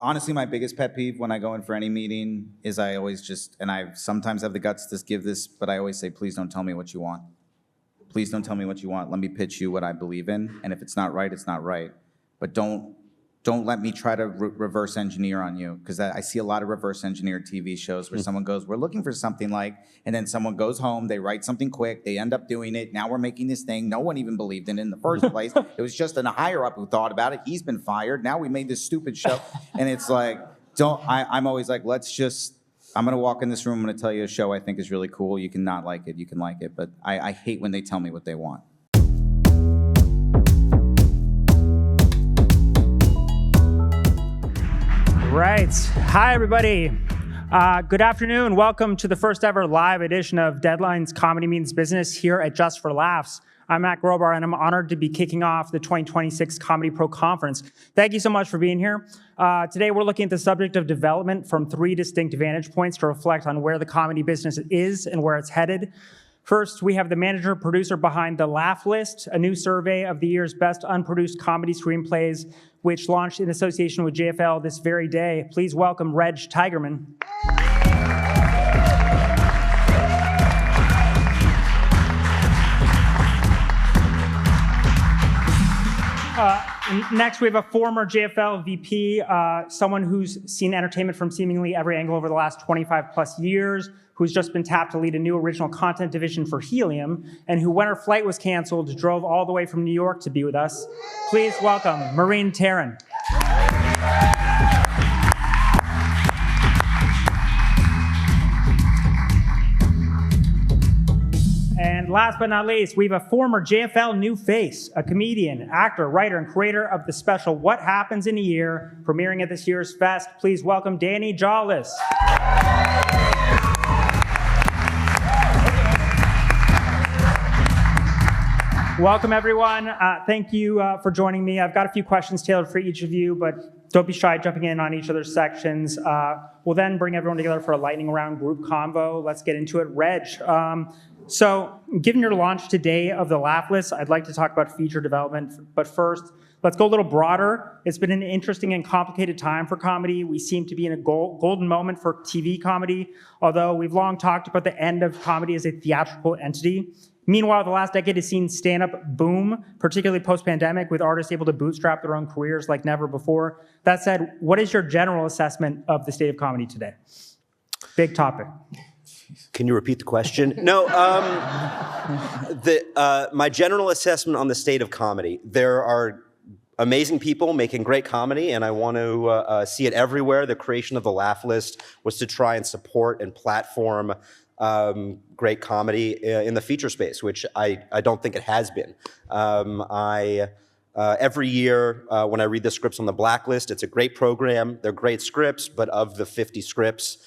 Honestly, my biggest pet peeve when I go in for any meeting is I always just, and I sometimes have the guts to give this, but I always say, please don't tell me what you want. Please don't tell me what you want. Let me pitch you what I believe in, and if it's not right, it's not right. But don't let me try to reverse engineer on you, because I see a lot of reverse engineered TV shows where someone goes, we're looking for something like, and then someone goes home, they write something quick, they end up doing it, now we're making this thing, no one even believed in first place, it was just a higher up who thought about it, he's been fired, now we made this stupid show, and it's like, I'm always like, I'm gonna walk in this room, I'm gonna tell you a show I think is really cool, you can not like it, you can like it, but I hate when they tell me what they want. Right. Hi, everybody. Good afternoon. Welcome to the first ever live edition of Deadline's Comedy Means Business here at Just for Laughs. I'm Matt Grobar, and I'm honored to be kicking off the 2026 ComedyPRO conference. Thank you so much for being here. Today, we're looking at the subject of development from three distinct vantage points to reflect on where the comedy business is and where it's headed. First, we have the manager-producer behind the Laugh List, a new survey of the year's best unproduced comedy screenplays, which launched in association with JFL this very day. Please welcome Reg Tigerman. Next, we have a former JFL VP, someone who's seen entertainment from seemingly every angle over the last 25 plus years, who's just been tapped to lead a new original content division for Helium, and who, when her flight was canceled, drove all the way from New York to be with us. Please welcome Maureen Taran. And last but not least, we have a former JFL new face, a comedian, actor, writer, and creator of the special What Happens in a Year, premiering at this year's fest. Please welcome Danny Jolles. Welcome, everyone. Thank you for joining me. I've got a few questions tailored for each of you, but don't be shy jumping in on each other's sections. We'll then bring everyone together for a lightning round group convo. Let's get into it. Reg, so given your launch today of the Laugh List, I'd like to talk about feature development. But first, let's go a little broader. It's been an interesting and complicated time for comedy. We seem to be in a golden moment for TV comedy, although we've long talked about the end of comedy as a theatrical entity. Meanwhile, the last decade has seen stand-up boom, particularly post-pandemic, with artists able to bootstrap their own careers like never before. That said, what is your general assessment of the state of comedy today? Big topic. Can you repeat the question? No, my general assessment on the state of comedy, there are amazing people making great comedy, and I want to see it everywhere. The creation of the Laugh List was to try and support and platform great comedy in the feature space, which I don't think it has been. Every year when I read the scripts on the Blacklist, it's a great program. They're great scripts, but of the 50 scripts,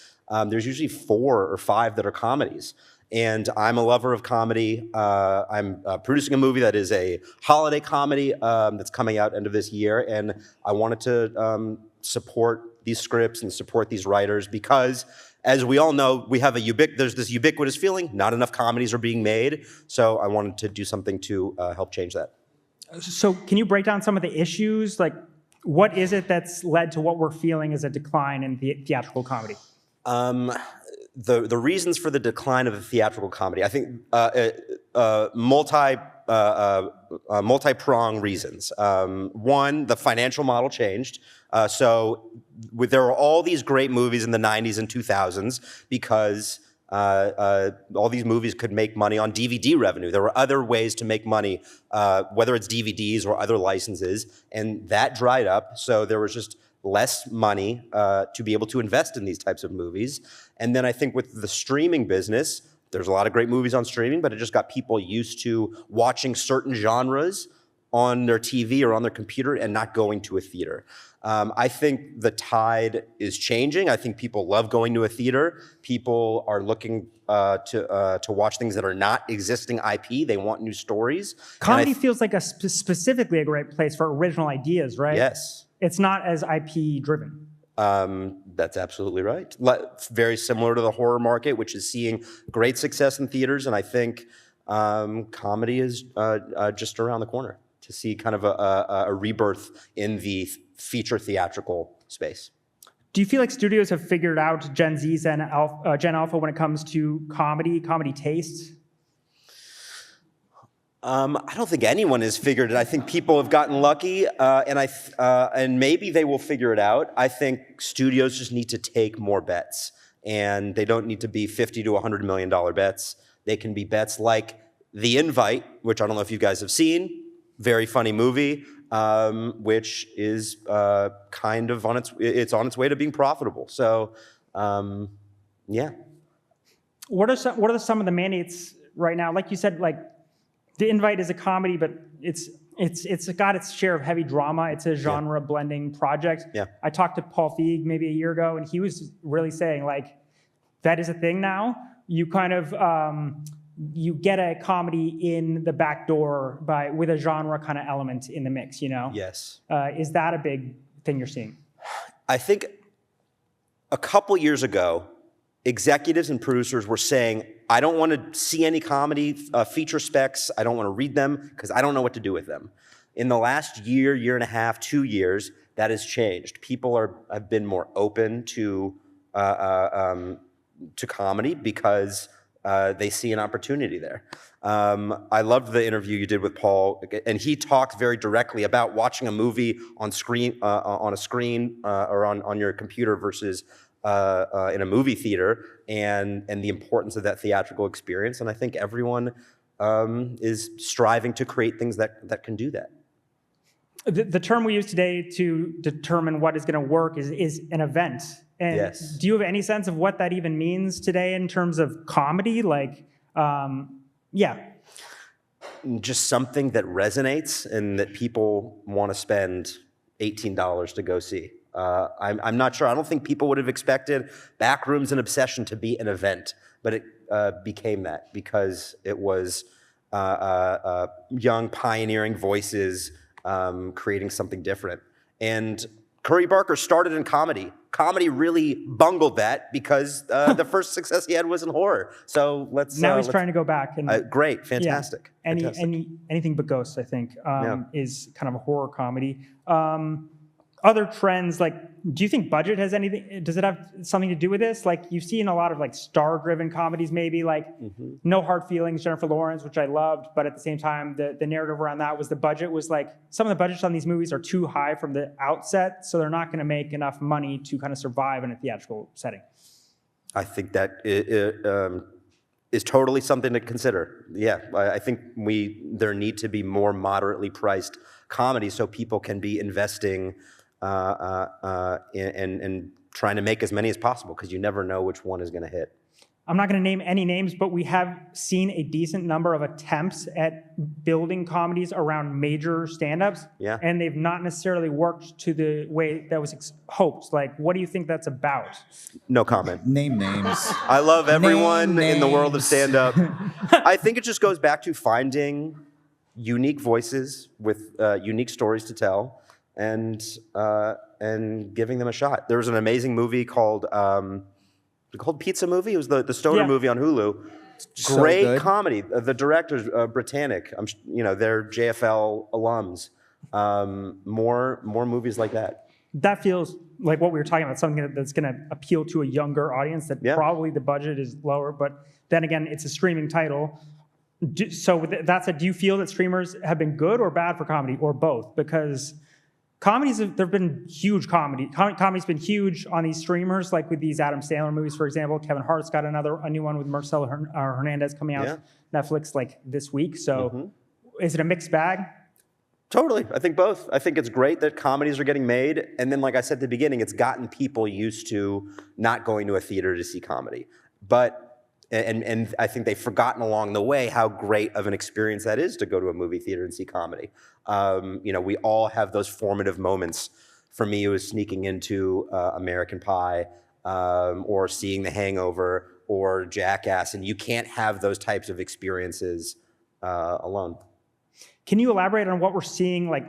there's usually 4 or 5 that are comedies. And I'm a lover of comedy. I'm producing a movie that is a holiday comedy that's coming out end of this year, and I wanted to support these scripts and support these writers because, as we all know, we have there's this ubiquitous feeling, not enough comedies are being made, so I wanted to do something to help change that. So can you break down some of the issues? Like, what is it that's led to what we're feeling as a decline in theatrical comedy? The reasons for the decline of the theatrical comedy, I think multi-pronged reasons. One, the financial model changed. So there were all these great movies in the 90s and 2000s because all these movies could make money on DVD revenue. There were other ways to make money, whether it's DVDs or other licenses, and that dried up. So there was just less money to be able to invest in these types of movies. And then I think with the streaming business, there's a lot of great movies on streaming, but it just got people used to watching certain genres on their TV or on their computer and not going to a theater. I think the tide is changing. I think people love going to a theater. People are looking to watch things that are not existing IP. They want new stories. Comedy feels like specifically a great place for original ideas, right? Yes. It's not as IP driven. That's absolutely right. Very similar to the horror market, which is seeing great success in theaters. And I think comedy is just around the corner to see kind of a rebirth in the feature theatrical space. Do you feel like studios have figured out Gen Z's and Gen Alpha when it comes to comedy tastes? I don't think anyone has figured it. I think people have gotten lucky, and maybe they will figure it out. I think studios just need to take more bets, and they don't need to be $50 to $100 million bets. They can be bets like The Invite, which I don't know if you guys have seen. Very funny movie, which is kind of on its way to being profitable. So, yeah. What are some of the mandates right now? Like you said, like The Invite is a comedy, but it's got its share of heavy drama. It's a genre blending project. Yeah. I talked to Paul Feig maybe a year ago, and he was really saying like that is a thing now. You kind of you get a comedy in the back door with a genre kind of element in the mix. You know. Yes. Is that a big thing you're seeing? I think a couple years ago, executives and producers were saying, I don't want to see any comedy feature specs. I don't want to read them because I don't know what to do with them. In the last year and a half, 2 years, that has changed. People have been more open to comedy because they see an opportunity there. I loved the interview you did with Paul, and he talked very directly about watching a movie on a screen or on your computer versus in a movie theater, and the importance of that theatrical experience. And I think everyone is striving to create things that can do that. The term we use today to determine what is going to work is an event. And Yes. do you have any sense of what that even means today in terms of comedy? Like, yeah. Just something that resonates and that people want to spend $18 to go see. I'm not sure. I don't think people would have expected Backrooms and Obsession to be an event, but it became that because it was young, pioneering voices creating something different. And Curry Barker started in comedy. Comedy really bungled that because the first success he had was in horror. So Now he's trying to go back and great, fantastic. Yeah. Fantastic. Anything but Ghosts, I think, is kind of a horror comedy. Other trends, like, do you think budget has anything? Does it have something to do with this? Like, you've seen a lot of like star-driven comedies, maybe like No Hard Feelings, Jennifer Lawrence, which I loved, but at the same time, the narrative around that was the budget was like some of the budgets on these movies are too high from the outset, so they're not going to make enough money to kind of survive in a theatrical setting. I think that is totally something to consider. Yeah, I think there need to be more moderately priced comedies so people can be investing and trying to make as many as possible because you never know which one is going to hit. I'm not going to name any names, but we have seen a decent number of attempts at building comedies around major stand-ups, and they've not necessarily worked to the way that was hoped. Like, what do you think that's about? No comment. Name names. I love everyone Name in the world of names. stand-up. I think it just goes back to finding unique voices with unique stories to tell and giving them a shot. There was an amazing movie called Pizza Movie. It was the stoner movie on Hulu. So Great good. comedy. The director's Britannic. They're JFL alums. More movies like that. That feels like what we were talking about, something that's going to appeal to a younger audience that probably the budget is lower, but then again, it's a streaming title. So with that said, do you feel that streamers have been good or bad for comedy, or both? Because there have been huge comedy. Comedy's been huge on these streamers, like with these Adam Sandler movies, for example. Kevin Hart's got a new one with Marcelo Hernandez coming out Netflix like this week. So is it a mixed bag? Totally. I think both. I think it's great that comedies are getting made. And then, like I said at the beginning, it's gotten people used to not going to a theater to see comedy. And I think they've forgotten along the way how great of an experience that is to go to a movie theater and see comedy. We all have those formative moments. For me, it was sneaking into American Pie or seeing The Hangover or Jackass, and you can't have those types of experiences alone. Can you elaborate on what we're seeing like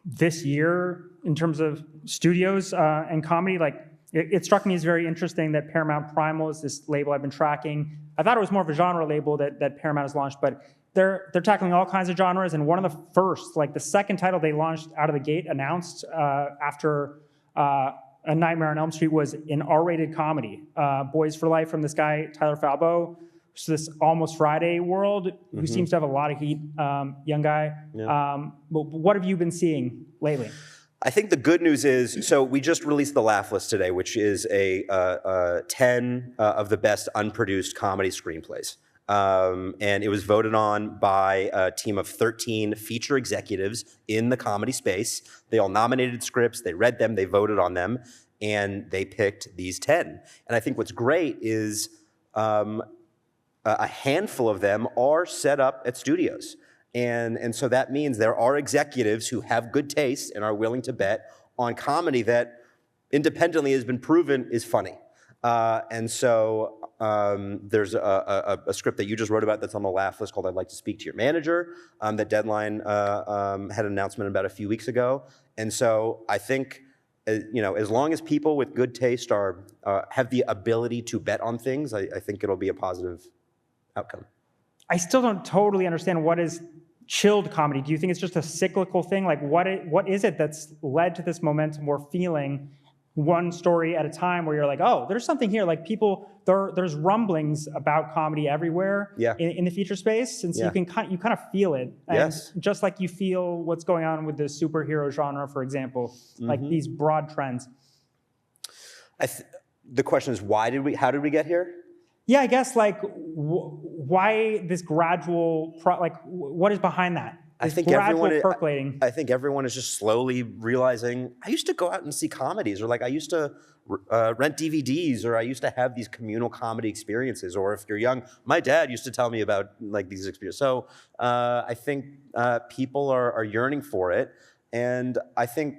this year in terms of studios and comedy? Like, it struck me as very interesting that Paramount Primal is this label I've been tracking. I thought it was more of a genre label that Paramount has launched, but they're tackling all kinds of genres. And one of the first, like the second title they launched out of the gate, announced after A Nightmare on Elm Street was an R-rated comedy. Boys for Life from this guy, Tyler Falbo, so this Almost Friday world, who seems to have a lot of heat, young guy. Yeah. But what have you been seeing lately? I think the good news is, so we just released the Laugh List today, which is a 10 of the best unproduced comedy screenplays. And it was voted on by a team of 13 feature executives in the comedy space. They all nominated scripts, they read them, they voted on them, and they picked these 10. And I think what's great is a handful of them are set up at studios. And so that means there are executives who have good taste and are willing to bet on comedy that independently has been proven is funny. And so there's a script that you just wrote about that's on the Laugh List called I'd Like to Speak to Your Manager, that Deadline had an announcement about a few weeks ago. And so I think, as long as people with good taste have the ability to bet on things, I think it'll be a positive outcome. I still don't totally understand what is chilled comedy. Do you think it's just a cyclical thing? Like what is it that's led to this momentum we're feeling one story at a time where you're like, oh, there's something here. Like there's rumblings about comedy everywhere in the feature space. And so you kind of feel it. And just like you feel what's going on with the superhero genre, for example, like these broad trends. The question is, how did we get here? Yeah, I guess why this gradual, what is behind that? I think percolating. I think everyone is just slowly realizing, I used to go out and see comedies, or like I used to rent DVDs, or I used to have these communal comedy experiences, or if you're young, my dad used to tell me about like these experiences. So I think people are yearning for it. And I think,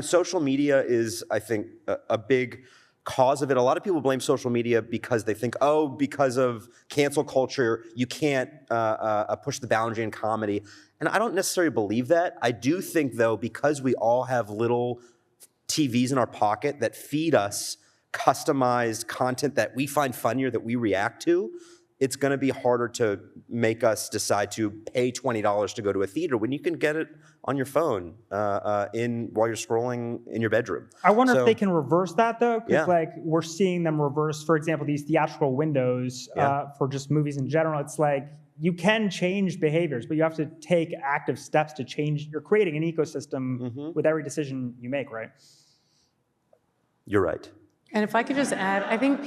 social media is, I think, a big cause of it. A lot of people blame social media because they think, because of cancel culture, you can't push the boundary in comedy. And I don't necessarily believe that. I do think, though, because we all have little TVs in our pocket that feed us customized content that we find funnier, that we react to, it's going to be harder to make us decide to pay $20 to go to a theater when you can get it on your phone while you're scrolling in your bedroom. I wonder if they can reverse that, though, because we're seeing them reverse, for example, these theatrical windows for just movies in general. It's like you can change behaviors, but you have to take active steps to change. You're creating an ecosystem with every decision you make, right? You're right. And if I could just add, I think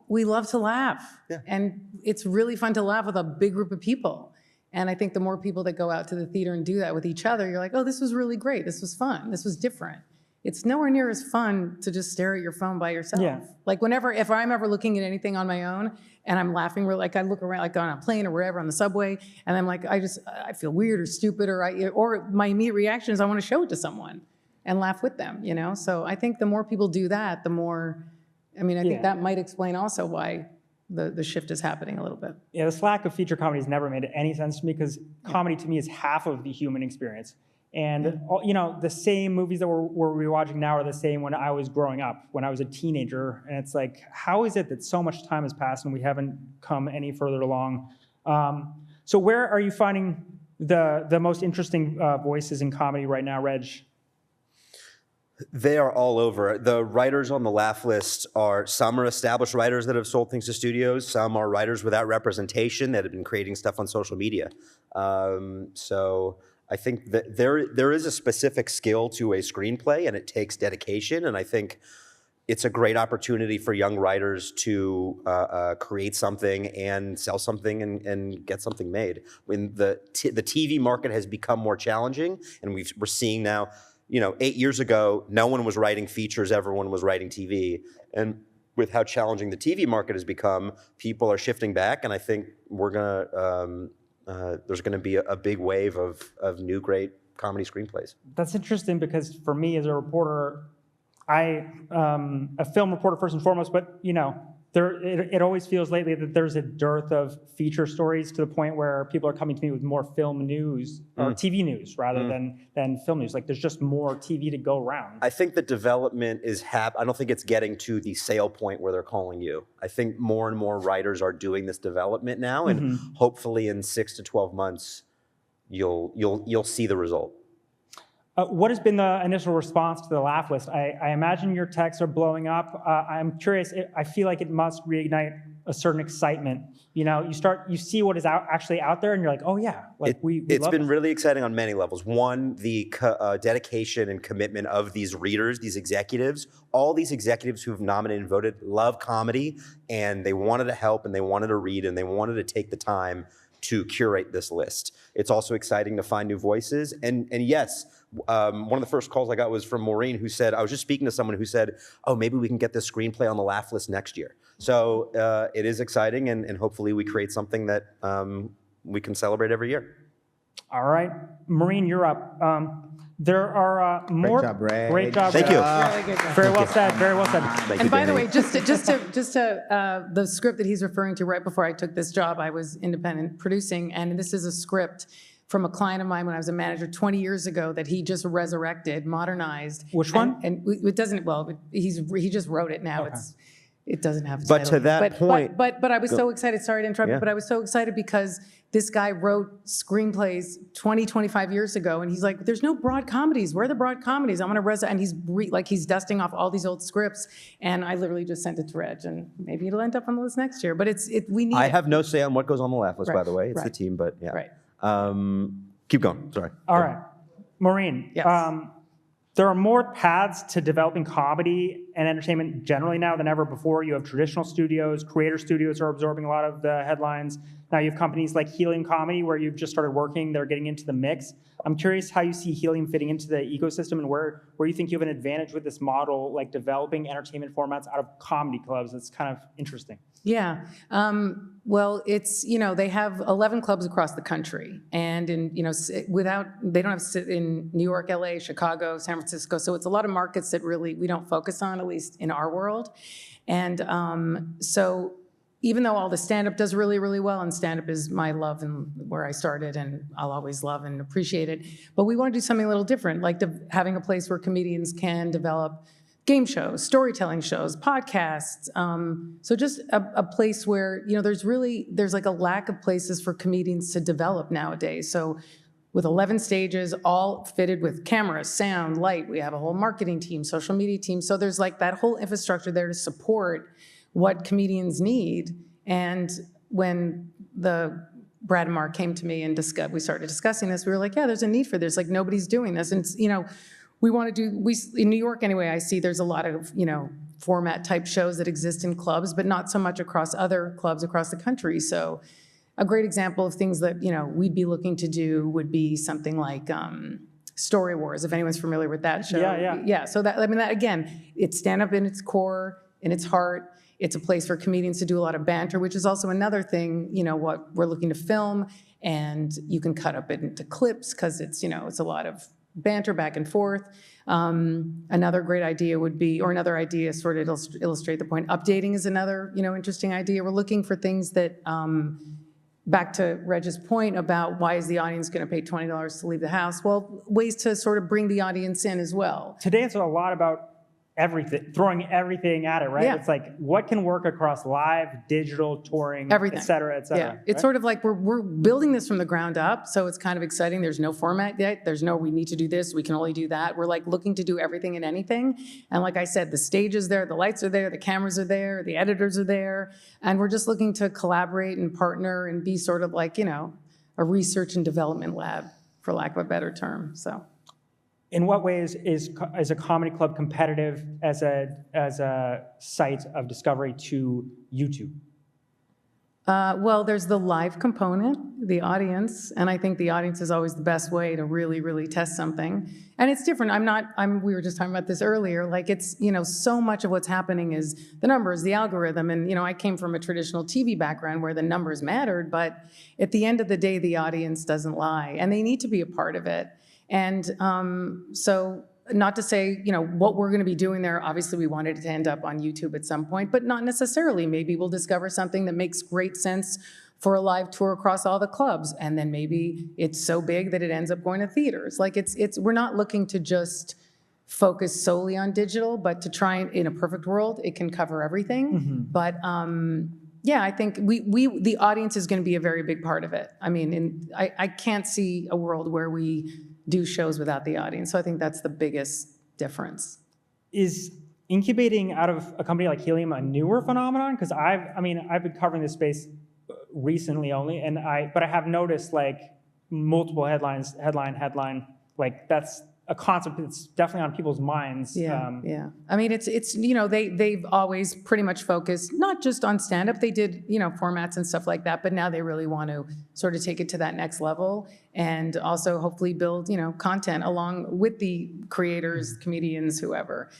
we love to laugh. Yeah. And it's really fun to laugh with a big group of people. And I think the more people that go out to the theater and do that with each other, you're like, oh, this was really great. This was fun. This was different. It's nowhere near as fun to just stare at your phone by yourself. Yeah. Like if I'm ever looking at anything on my own and I'm laughing, I look around, like on a plane or wherever, on the subway, and I'm like, I feel weird or stupid, or my immediate reaction is I want to show it to someone and laugh with them, So I think the more people do that, the more, I think that might explain also why the shift is happening a little bit. Yeah, this lack of feature comedy has never made any sense to me, because comedy to me is half of the human experience. And the same movies that we're rewatching now are the same when I was growing up, when I was a teenager. And it's like, how is it that so much time has passed and we haven't come any further along? So where are you finding the most interesting voices in comedy right now, Reg? They are all over. The writers on the Laugh List some are established writers that have sold things to studios. Some are writers without representation that have been creating stuff on social media. So I think that there is a specific skill to a screenplay, and it takes dedication. And I think it's a great opportunity for young writers to create something and sell something and get something made. When the TV market has become more challenging, and we're seeing now, 8 years ago, no one was writing features, everyone was writing TV. And with how challenging the TV market has become, people are shifting back, and I think there's gonna be a big wave of new great comedy screenplays. That's interesting, because for me as a reporter, a film reporter first and foremost, but it always feels lately that there's a dearth of feature stories, to the point where people are coming to me with more film news or TV news rather than film news. Like there's just more TV to go around. I think the development is I don't think it's getting to the sale point where they're calling you. I think more and more writers are doing this development now, and hopefully in 6 to 12 months, you'll see the result. What has been the initial response to the laugh list? I imagine your texts are blowing up. I'm curious, I feel like it must reignite a certain excitement. You know, you see what is actually out there, and you're like, oh yeah, like it's love been this. really exciting on many levels. One, the dedication and commitment of these readers, these executives. All these executives who've nominated and voted love comedy, and they wanted to help, and they wanted to read, and they wanted to take the time to curate this list. It's also exciting to find new voices. And yes, one of the first calls I got was from Maureen, who said, I was just speaking to someone who said, oh, maybe we can get this screenplay on the laugh list next year. So it is exciting, and hopefully we create something that we can celebrate every year. All right, Maureen, you're up. There are more. Great job, Reg. Great job. Thank you. Really good job. Very well said. Very well said. Thank you, And by the Danny. way, just to the script that he's referring to, right before I took this job, I was independent producing, and this is a script from a client of mine when I was a manager 20 years ago that he just resurrected, modernized. Which one? And it doesn't, well, he just wrote it now. Okay. It doesn't have a But title. to that point- But I was so excited, sorry to interrupt, Yeah. but I was so excited because this guy wrote screenplays 20, 25 years ago, and he's like, there's no broad comedies. Where are the broad comedies? I'm gonna and he's dusting off all these old scripts, and I literally just sent it to Reg, and maybe it'll end up on the list next year, but we need I it. have no say on what goes on the laugh list, by Right, the way. It's the right, team, but yeah. right. Keep going, sorry. All right, Maureen. Yes. There are more paths to developing comedy and entertainment generally now than ever before. You have traditional studios, creator studios are absorbing a lot of the headlines. Now you have companies like Helium Comedy where you've just started working, they're getting into the mix. I'm curious how you see Helium fitting into the ecosystem and where you think you have an advantage with this model, like developing entertainment formats out of comedy clubs. That's kind of interesting. Yeah, well, it's, they have 11 clubs across the country, and they don't have in New York, LA, Chicago, San Francisco, so it's a lot of markets that really we don't focus on, at least in our world. And so even though all the stand-up does really, really well, and stand-up is my love and where I started, and I'll always love and appreciate it, but we want to do something a little different, like having a place where comedians can develop game shows, storytelling shows, podcasts. So just a place where, there's like a lack of places for comedians to develop nowadays. So with 11 stages, all fitted with cameras, sound, light, we have a whole marketing team, social media team. So there's like that whole infrastructure there to support what comedians need. And when Brad and Mark came to me and we started discussing this, we were like, yeah, there's a need for this. Like nobody's doing this. And we want to in New York anyway, I see there's a lot of, format type shows that exist in clubs, but not so much across other clubs across the country. So a great example of things that, we'd be looking to do would be something like Story Wars, if anyone's familiar with that show. Yeah, so that again, it's stand-up in its core, in its heart. It's a place for comedians to do a lot of banter, which is also another thing, what we're looking to film, and you can cut up it into clips because it's, it's a lot of banter back and forth. Another great idea would be, or another idea sort of illustrate the point, updating is another, interesting idea. We're looking for things that, back to Reg's point about why is the audience going to pay $20 to leave the house? Well, ways to sort of bring the audience in as well. Today it's a lot about everything, throwing everything at it, right? Yeah. It's like, what can work across live, digital, touring, Everything. et cetera, et cetera. Yeah, it's sort of like we're building this from the ground up, so it's kind of exciting. There's no format yet. There's no, we need to do this, we can only do that. We're like looking to do everything and anything. And like I said, the stage is there, the lights are there, the cameras are there, the editors are there. And we're just looking to collaborate and partner and be sort of like, a research and development lab, for lack of a better term, so. In what ways is a comedy club competitive as a site of discovery to YouTube? Well, there's the live component, the audience, and I think the audience is always the best way to really, really test something. And it's different. We were just talking about this earlier, like it's, so much of what's happening is the numbers, the algorithm, and, I came from a traditional TV background where the numbers mattered, but at the end of the day, the audience doesn't lie, and they need to be a part of it. And so not to say, what we're going to be doing there, obviously we wanted it to end up on YouTube at some point, but not necessarily. Maybe we'll discover something that makes great sense for a live tour across all the clubs, and then maybe it's so big that it ends up going to theaters. Like we're not looking to just focus solely on digital, but to try and, in a perfect world, it can cover everything. Mm-hmm. But yeah, I think the audience is going to be a very big part of it. I mean, I can't see a world where we do shows without the audience. So I think that's the biggest difference. Is incubating out of a company like Helium a newer phenomenon? Because I've been covering this space recently only, but I have noticed like multiple headline, like that's a concept that's definitely on people's minds. Yeah. I mean, it's they've always pretty much focused not just on stand-up. They did formats and stuff like that, but now they really want to sort of take it to that next level and also hopefully build content along with the creators, comedians, whoever.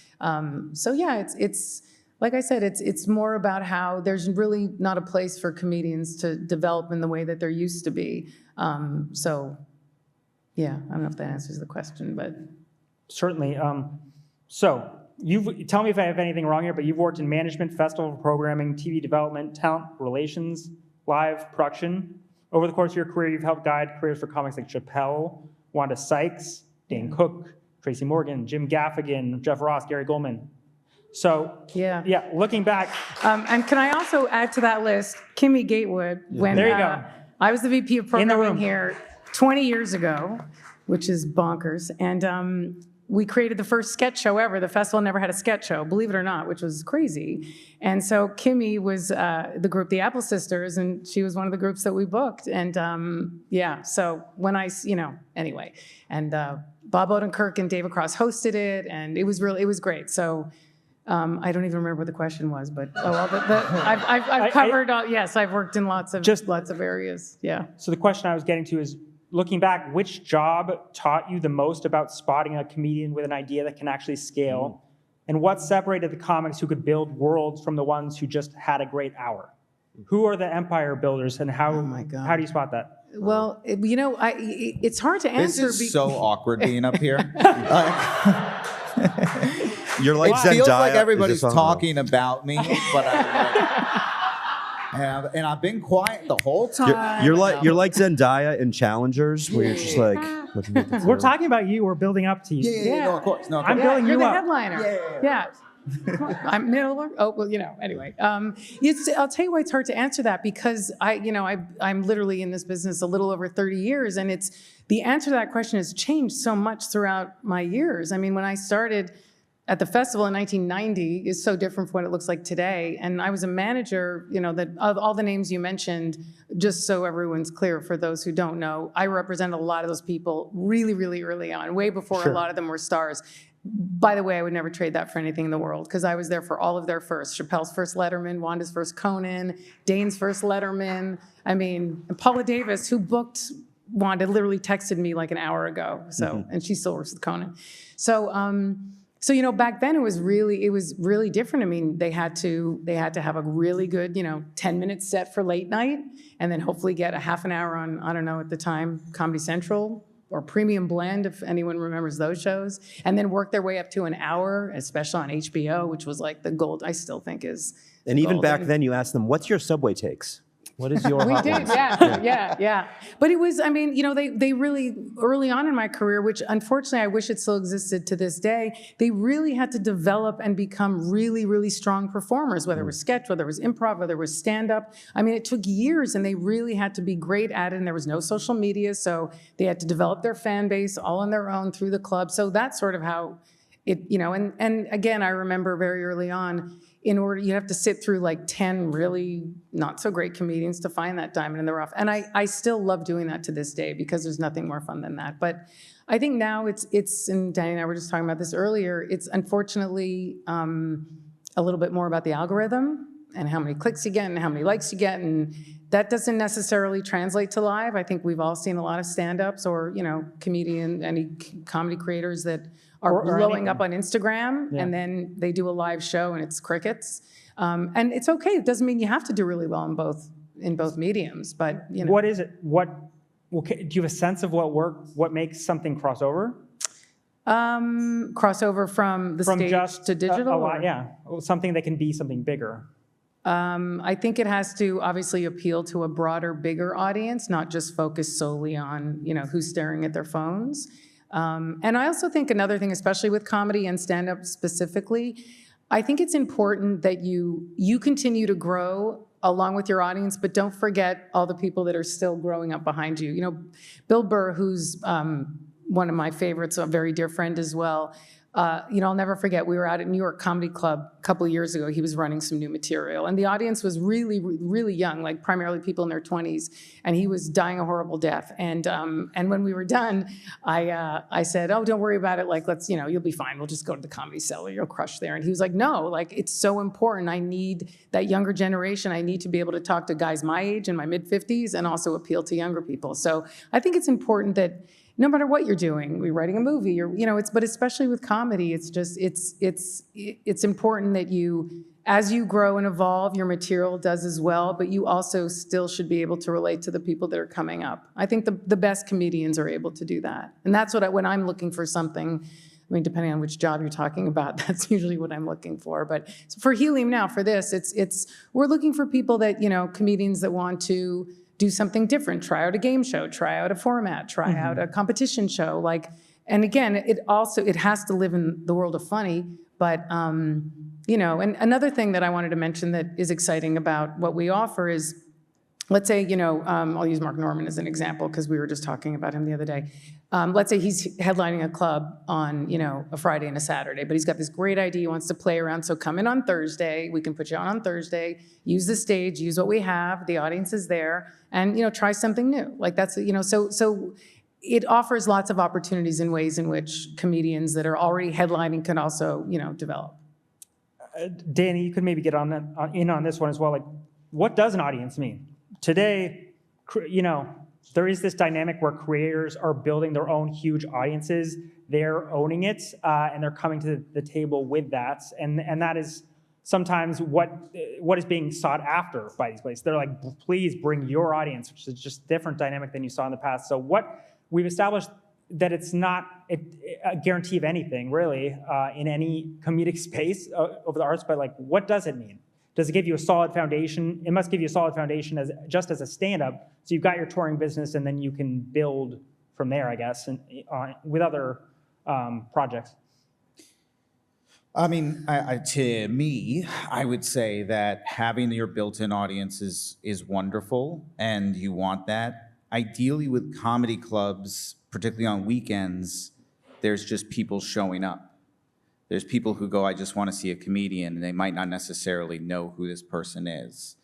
So yeah, it's like I said, it's more about how there's really not a place for comedians to develop in the way that there used to be. So. Yeah, I don't know if that answers the question, but. Certainly. So tell me if I have anything wrong here, but you've worked in management, festival programming, TV development, talent relations, live production. Over the course of your career, you've helped guide careers for comics like Chappelle, Wanda Sykes, Dane Cook, Tracy Morgan, Jim Gaffigan, Jeff Ross, Gary Goldman. So yeah, looking back. And can I also add to that list, Kimmy Gatewood, when there you go. I was the VP of programming here 20 years ago, which is bonkers. And we created the first sketch show ever. The festival never had a sketch show, believe it or not, which was crazy. And so Kimmy was the group, the Apple Sisters, and she was one of the groups that we booked. And so when anyway. And Bob Odenkirk and David Cross hosted it, and it was great. So I don't even remember what the question was, but I've covered. Yes, I've worked in lots of areas. Yeah. So the question I was getting to is, looking back, which job taught you the most about spotting a comedian with an idea that can actually scale? And what separated the comics who could build worlds from the ones who just had a great hour? Who are the empire builders, and how do you spot that? Well, it's hard to answer. This is so awkward being up here. You're like Zendaya. It feels like everybody's talking about me, but and I've been quiet the whole time. You're like Zendaya in Challengers, where you're just like. We're talking about you. We're building up to you. Yeah. No, of course. I'm building you're you the up. Headliner. Yeah. I'm middle. Oh well, Anyway, I'll tell you why it's hard to answer that, because I'm literally in this business a little over 30 years, and the answer to that question has changed so much throughout my years. I mean, when I started at the festival in 1990 is so different from what it looks like today. And I was a manager, that of all the names you mentioned, just so everyone's clear for those who don't know, I represented a lot of those people really, really early on, way before a lot of them were stars. By the way, I would never trade that for anything in the world, because I was there for all of their first. Chappelle's first Letterman, Wanda's first Conan, Dane's first Letterman. I mean, and Paula Davis, who booked Wanda, literally texted me like an hour ago. So, and she still works with Conan. So, back then it was really different. I mean, they had to have a really good, 10-minute set for late night, and then hopefully get a half an hour on, I don't know, at the time, Comedy Central or Premium Blend, if anyone remembers those shows, and then work their way up to an hour, especially on HBO, which was like the gold, I still think is. And even back then you asked them, what's your Subway takes? What is your We did, yeah. But it was, they really, early on in my career, which unfortunately I wish it still existed to this day, they really had to develop and become really, really strong performers, whether it was sketch, whether it was improv, whether it was stand-up. I mean, it took years, and they really had to be great at it, and there was no social media, so they had to develop their fan base all on their own through the club. So that's sort of how it, and again, I remember very early on, you have to sit through like 10 really not so great comedians to find that diamond in the rough. And I still love doing that to this day, because there's nothing more fun than that. But I think now it's and Danny and I were just talking about this earlier, it's unfortunately a little bit more about the algorithm and how many clicks you get and how many likes you get. And that doesn't necessarily translate to live. I think we've all seen a lot of stand-ups or, any comedy creators that are blowing up on Instagram, and then they do a live show and it's crickets. And it's okay. It doesn't mean you have to do really well in both mediums, but What is it? Do you have a sense of what makes something crossover? Crossover from the stage just to digital? Something that can be something bigger. I think it has to obviously appeal to a broader, bigger audience, not just focus solely on, who's staring at their phones. And I also think another thing, especially with comedy and stand-up specifically, I think it's important that you continue to grow along with your audience, but don't forget all the people that are still growing up behind you. Bill Burr, who's one of my favorites, a very dear friend as well. I'll never forget, we were out at New York Comedy Club a couple of years ago. He was running some new material, and the audience was really, really young, like primarily people in their 20s, and he was dying a horrible death. And when we were done, I said, "Oh, don't worry about it. Like, let's, you'll be fine. We'll just go to the Comedy Cellar. You'll crush there." And he was like, "No, like, it's so important. I need that younger generation. I need to be able to talk to guys my age in my mid-50s and also appeal to younger people." So I think it's important that no matter what you're doing, we're writing a movie, or but especially with comedy, it's just it's important that as you grow and evolve, your material does as well, but you also still should be able to relate to the people that are coming up. I think the best comedians are able to do that, and that's when I'm looking for something. I mean, depending on which job you're talking about, that's usually what I'm looking for. But for Helium now, for this, we're looking for people that comedians that want to do something different, try out a game show, try out a format, try out a competition show. And again, it has to live in the world of funny, but, and another thing that I wanted to mention that is exciting about what we offer is, let's say, I'll use Mark Norman as an example because we were just talking about him the other day. Let's say he's headlining a club on, a Friday and a Saturday, but he's got this great idea he wants to play around. So come in on Thursday. We can put you on Thursday. Use the stage. Use what we have. The audience is there, and try something new. Like that's so it offers lots of opportunities in ways in which comedians that are already headlining can also develop. Danny, you could maybe get in on this one as well. Like, what does an audience mean? Today, there is this dynamic where creators are building their own huge audiences. They're owning it, and they're coming to the table with that. And that is sometimes what is being sought after by these places. They're like, please bring your audience, which is just different dynamic than you saw in the past. So what we've established that it's not a guarantee of anything, really, in any comedic space over the arts, but like, what does it mean? Does it give you a solid foundation? It must give you a solid foundation just as a stand-up. So you've got your touring business, and then you can build from there, I guess, and with other projects. I mean, to me, I would say that having your built-in audience is wonderful, and you want that. Ideally, with comedy clubs, particularly on weekends, there's just people showing up. There's people who go, I just want to see a comedian, and they might not necessarily know who this person is.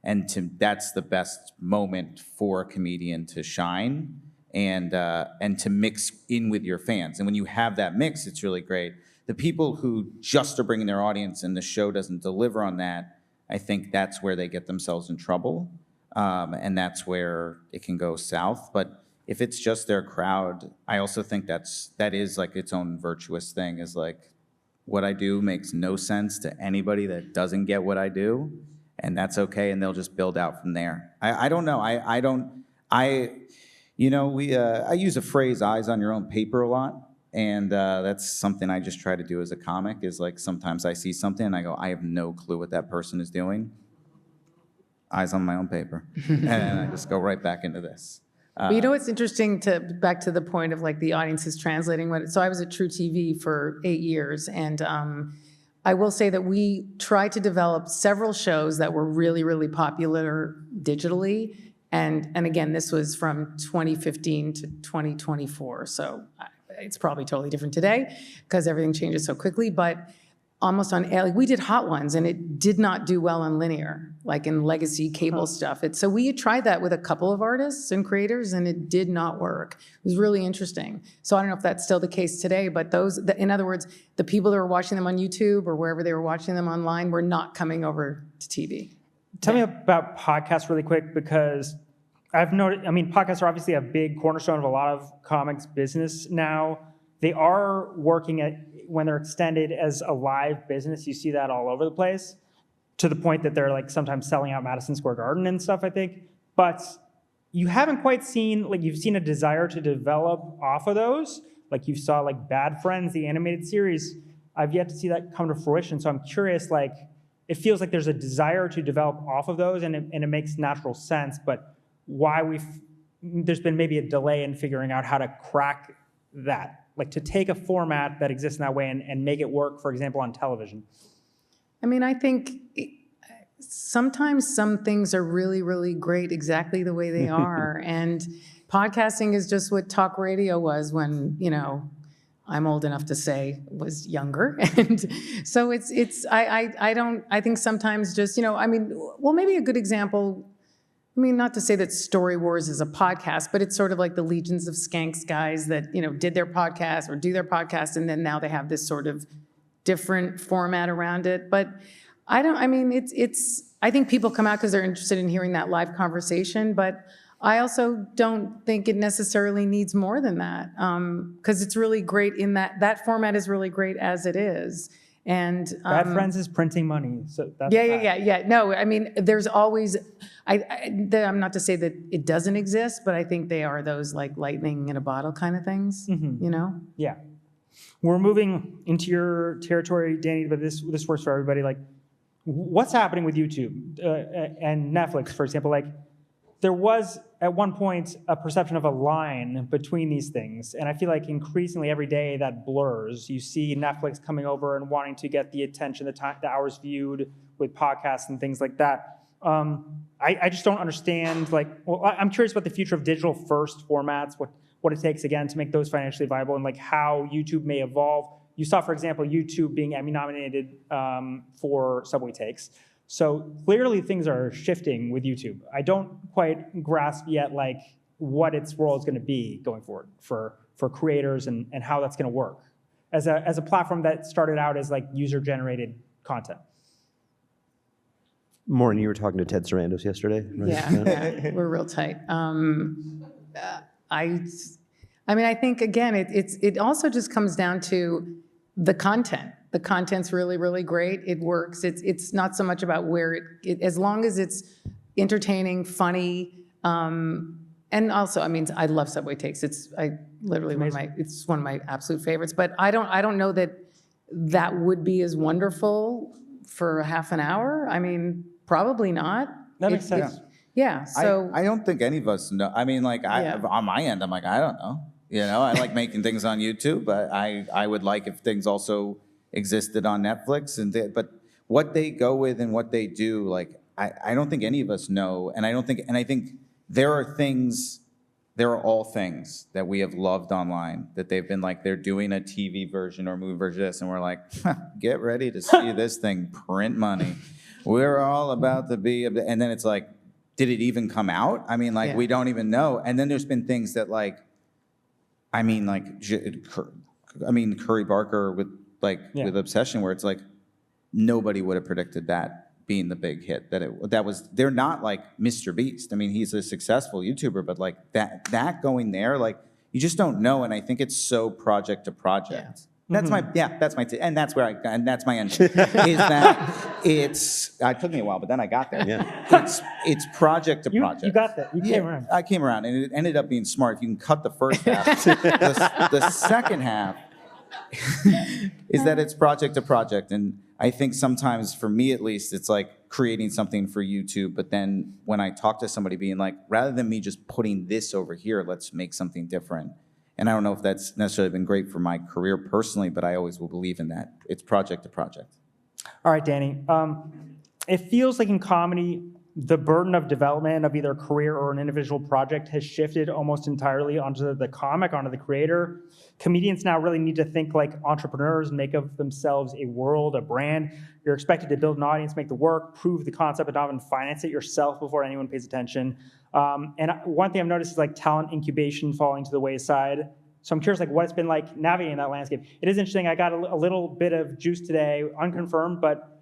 And that's the best moment for a comedian to shine and to mix in with your fans. And when you have that mix, it's really great. The people who just are bringing their audience and the show doesn't deliver on that, I think that's where they get themselves in trouble. And that's where it can go south. But if it's just their crowd, I also think that is like its own virtuous thing, is like, what I do makes no sense to anybody that doesn't get what I do, and that's okay, and they'll just build out from there. I don't know. I use a phrase, eyes on your own paper, a lot, and that's something I just try to do as a comic, is like sometimes I see something and I go, I have no clue what that person is doing. Eyes on my own paper. And I just go right back into this. But what's interesting, back to the point of like the audience is translating so I was at True TV for 8 years, and I will say that we tried to develop several shows that were really, really popular digitally, and again, this was from 2015 to 2024, so it's probably totally different today because everything changes so quickly, but almost on air, like we did Hot Ones, and it did not do well on linear, like in legacy cable stuff. So we tried that with a couple of artists and creators, and it did not work. It was really interesting. So I don't know if that's still the case today, but in other words, the people that were watching them on YouTube or wherever they were watching them online were not coming over to TV. Tell me about podcasts really quick, because I've noticed, podcasts are obviously a big cornerstone of a lot of comics business now. They are working when they're extended as a live business, you see that all over the place, to the point that they're like sometimes selling out Madison Square Garden and stuff, I think. But you haven't quite seen, like, you've seen a desire to develop off of those. Like you saw like Bad Friends, the animated series. I've yet to see that come to fruition. So I'm curious, like, it feels like there's a desire to develop off of those, and it makes natural sense, but why there's been maybe a delay in figuring out how to crack that. Like to take a format that exists in that way and make it work, for example, on television? I think sometimes some things are really, really great exactly the way they are. And, podcasting is just what talk radio was when, I'm old enough to say was younger. And so I think sometimes just, maybe a good example, not to say that Story Wars is a podcast, but it's sort of like the Legions of Skanks guys that, did their podcast or do their podcast, and then now they have this sort of different format around it. But I think people come out because they're interested in hearing that live conversation, but I also don't think it necessarily needs more than that, because it's really great in that format is really great as it is. And Bad Friends is printing money, so that's yeah. No, there's always. I'm not to say that it doesn't exist, but I think they are those like lightning in a bottle kind of things. Yeah. We're moving into your territory, Danny, but this works for everybody. Like, what's happening with YouTube and Netflix, for example? Like, there was at one point a perception of a line between these things, and I feel like increasingly every day that blurs. You see Netflix coming over and wanting to get the attention, the hours viewed with podcasts and things like that. I just don't understand. I'm curious about the future of digital first formats, what it takes again to make those financially viable, and like how YouTube may evolve. You saw, for example, YouTube being Emmy nominated for Subway Takes. So clearly things are shifting with YouTube. I don't quite grasp yet like what its role is going to be going forward for creators and how that's going to work as a platform that started out as like user-generated content. Maureen, you were talking to Ted Sarandos yesterday, right? Yeah, we're real tight. I think again, it also just comes down to the content. The content's really, really great. It works. It's not so much about where as long as it's entertaining, funny, and also, I love Subway Takes. It's one of my absolute favorites. But I don't know that would be as wonderful for a half an hour. Probably not. That makes sense. Yeah. So I don't think any of us know. On my end, I'm like, I don't know. I like making things on YouTube, but I would like if things also existed on Netflix, but what they go with and what they do, like I don't think any of us know, and I think there are all things that we have loved online that they've been like they're doing a TV version or movie version of this, and we're like, get ready to see this thing print money. We're all about to be, and then it's like, did it even come out? We don't even know. And then there's been things that Curry Barker with Obsession, where it's like nobody would have predicted that being the big hit. They're not like Mr. Beast. He's a successful YouTuber, but like that going there, like you just don't know. And I think it's so project to project. That's my and that's where and that's my end. Is that it took me a while, but then I got there. Yeah. It's project to project. You got that. You came around. I came around, and it ended up being smart. If you can cut the first half, the second half is that it's project to project. And I think sometimes, for me at least, it's like creating something for YouTube, but then when I talk to somebody being like, rather than me just putting this over here, let's make something different. And I don't know if that's necessarily been great for my career personally, but I always will believe in that. It's project to project. All right, Danny. It feels like in comedy, the burden of development of either a career or an individual project has shifted almost entirely onto the comic, onto the creator. Comedians now really need to think like entrepreneurs, make of themselves a world, a brand. You're expected to build an audience, make the work, prove the concept, and often finance it yourself before anyone pays attention. And one thing I've noticed is like talent incubation falling to the wayside. So I'm curious, like, what it's been like navigating that landscape. It is interesting. I got a little bit of juice today, unconfirmed, but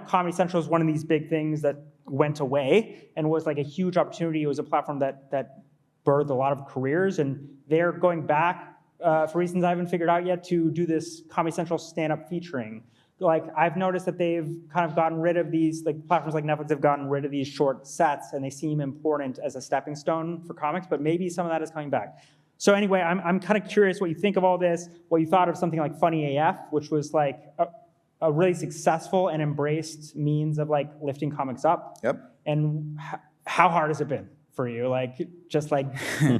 Comedy Central is one of these big things that went away and was like a huge opportunity. It was a platform that birthed a lot of careers, and they're going back for reasons I haven't figured out yet to do this Comedy Central stand-up featuring. Like, I've noticed that they've kind of gotten rid of these, like platforms like Netflix have gotten rid of these short sets, and they seem important as a stepping stone for comics, but maybe some of that is coming back. So anyway, I'm kind of curious what you think of all this, what you thought of something like Funny AF, which was like a really successful and embraced means of like lifting comics up. Yep. And how hard has it been for you? Like, just like,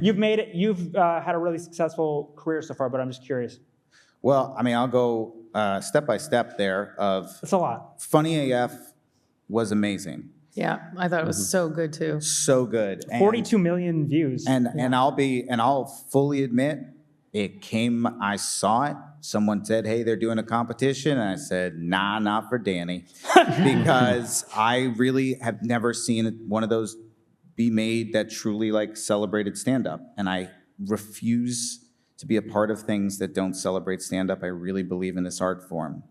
you've made it, you've had a really successful career so far, but I'm just curious. Well, I'll go step by step there of... It's a lot. Funny AF was amazing. Yeah, I thought it was so good too. So good. And- 42 million views. And I'll fully admit, I saw it. Someone said, hey, they're doing a competition. And I said, nah, not for Danny. Because I really have never seen one of those be made that truly like celebrated stand-up. And I refuse to be a part of things that don't celebrate stand-up. I really believe in this art form.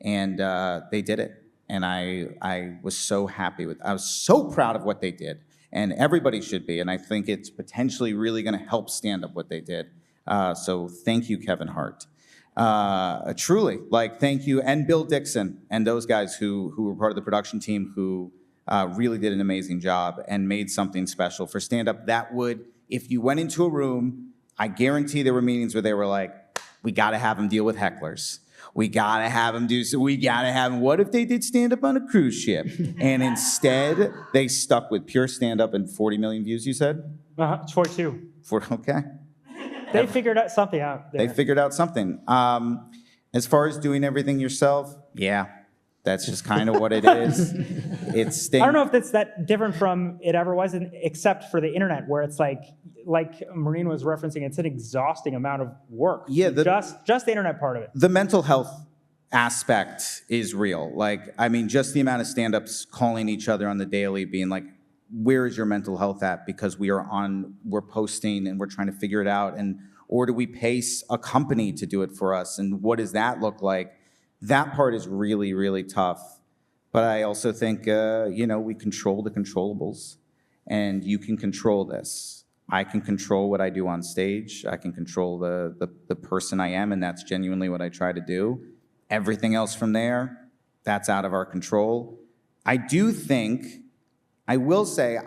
And they did it. And I was so happy I was so proud of what they did. And everybody should be. And I think it's potentially really going to help stand-up what they did. So thank you, Kevin Hart. Truly, like, thank you. And Bill Dixon and those guys who were part of the production team who really did an amazing job and made something special for stand-up that would, if you went into a room, I guarantee there were meetings where they were like, we got to have them deal with hecklers. We got to have them what if they did stand-up on a cruise ship? And instead, they stuck with pure stand-up and 40 million views, you said? 42. Okay. They figured out something out there. They figured out something. As far as doing everything yourself, yeah, that's just kind of what it is. I don't know if that's that different from it ever was, except for the internet, where it's like Maureen was referencing, it's an exhausting amount of work. Yeah, just the internet part of it. The mental health aspect is real. Like, I mean, just the amount of stand-ups calling each other on the daily, being like, where is your mental health at? Because we're posting and we're trying to figure it out. Or do we pay a company to do it for us? And what does that look like? That part is really, really tough. But I also think, we control the controllables. And you can control this. I can control what I do on stage. I can control the person I am, and that's genuinely what I try to do. Everything else from there, that's out of our control. I will say,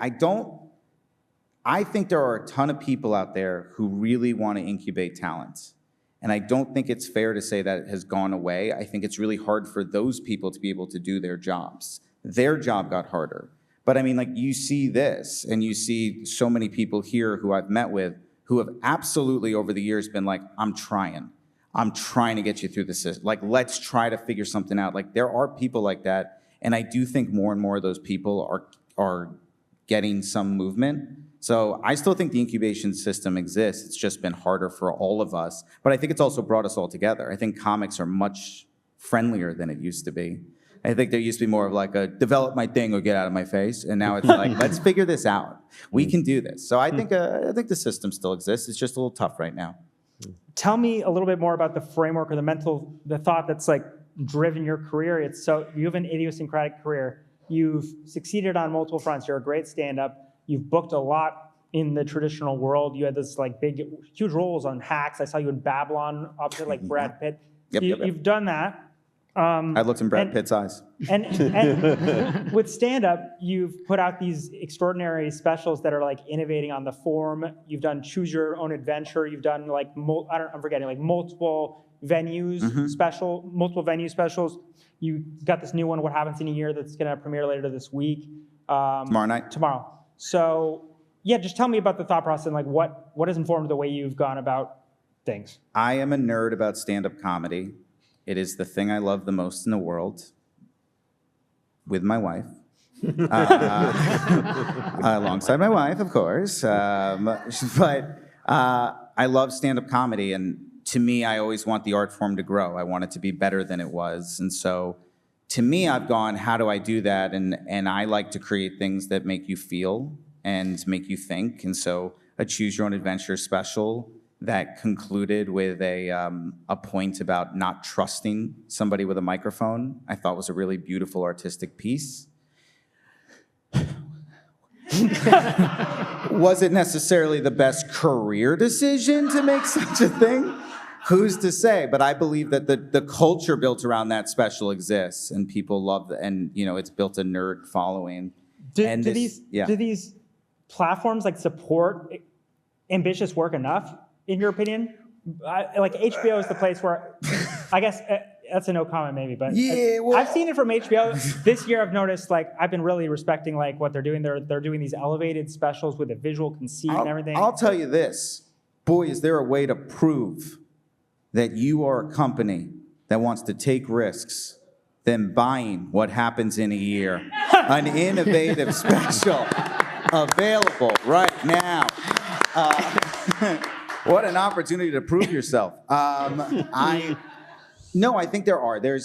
I think there are a ton of people out there who really want to incubate talent. And I don't think it's fair to say that it has gone away. I think it's really hard for those people to be able to do their jobs. Their job got harder. But I mean, like, you see this, and you see so many people here who I've met with who have absolutely over the years been like, I'm trying to get you through this. Like, let's try to figure something out. Like, there are people like that. And I do think more and more of those people are getting some movement. So I still think the incubation system exists. It's just been harder for all of us. But I think it's also brought us all together. I think comics are much friendlier than it used to be. I think there used to be more of like a develop my thing or get out of my face. And now it's like, let's figure this out. We can do this. So I think the system still exists. It's just a little tough right now. Tell me a little bit more about the framework or the thought that's like driven your career. You have an idiosyncratic career. You've succeeded on multiple fronts. You're a great stand-up. You've booked a lot in the traditional world. You had this like huge roles on Hacks. I saw you in Babylon, opposite like Brad Pitt. Yep. You've done that. I looked in Brad Pitt's eyes. And with stand-up, you've put out these extraordinary specials that are like innovating on the form. You've done Choose Your Own Adventure. You've done like I'm forgetting, like multiple venues multiple venue specials. You got this new one, What Happens in a Year, that's going to premiere later this week. Tomorrow night. Tomorrow. So yeah, just tell me about the thought process and like what has informed the way you've gone about things. I am a nerd about stand-up comedy. It is the thing I love the most in the world, with my wife. Alongside my wife, of course. But I love stand-up comedy, and to me, I always want the art form to grow. I want it to be better than it was. And so to me, I've gone, how do I do that? And I like to create things that make you feel and make you think. And so a Choose Your Own Adventure special that concluded with a point about not trusting somebody with a microphone, I thought was a really beautiful artistic piece. Was it necessarily the best career decision to make such a thing? Who's to say? But I believe that the culture built around that special exists, and people love it, and it's built a nerd following. Do these platforms like support ambitious work enough, in your opinion? Like HBO is the place where, I guess that's a no comment maybe, but yeah, well, I've seen it from HBO. This year I've noticed like I've been really respecting like what they're doing. They're doing these elevated specials with a visual conceit and everything. I'll tell you this, boy, is there a way to prove that you are a company that wants to take risks than buying What Happens in a Year, an innovative special available right now. What an opportunity to prove yourself. I think there are. They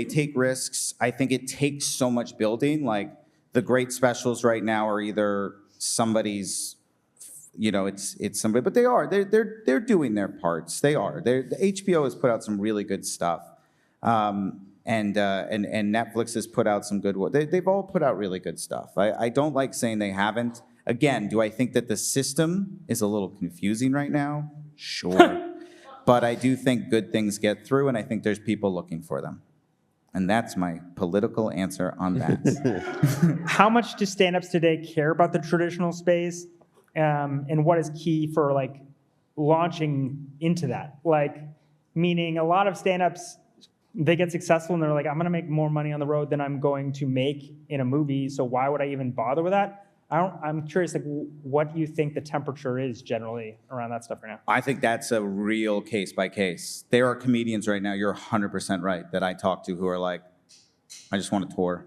take risks. I think it takes so much building. Like the great specials right now are either somebody's, it's somebody, but they're doing their parts. They are. The HBO has put out some really good stuff. And Netflix has put out some good work. They've all put out really good stuff. I don't like saying they haven't. Again, do I think that the system is a little confusing right now? Sure. But I do think good things get through, and I think there's people looking for them. And that's my political answer on that. How much do stand-ups today care about the traditional space? And what is key for like launching into that? Like, meaning a lot of stand-ups, they get successful and they're like, I'm going to make more money on the road than I'm going to make in a movie. So why would I even bother with that? I'm curious, like, what do you think the temperature is generally around that stuff right now? I think that's a real case by case. There are comedians right now, you're 100% right, that I talk to who are like, I just want to tour.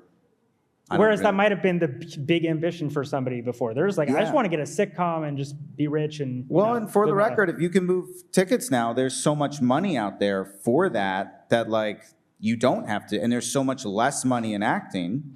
Whereas that might have been the big ambition for somebody before. There's like, I just want to get a sitcom and just be rich and. Well, and for the record, if you can move tickets now, there's so much money out there for that like you don't have to, and there's so much less money in acting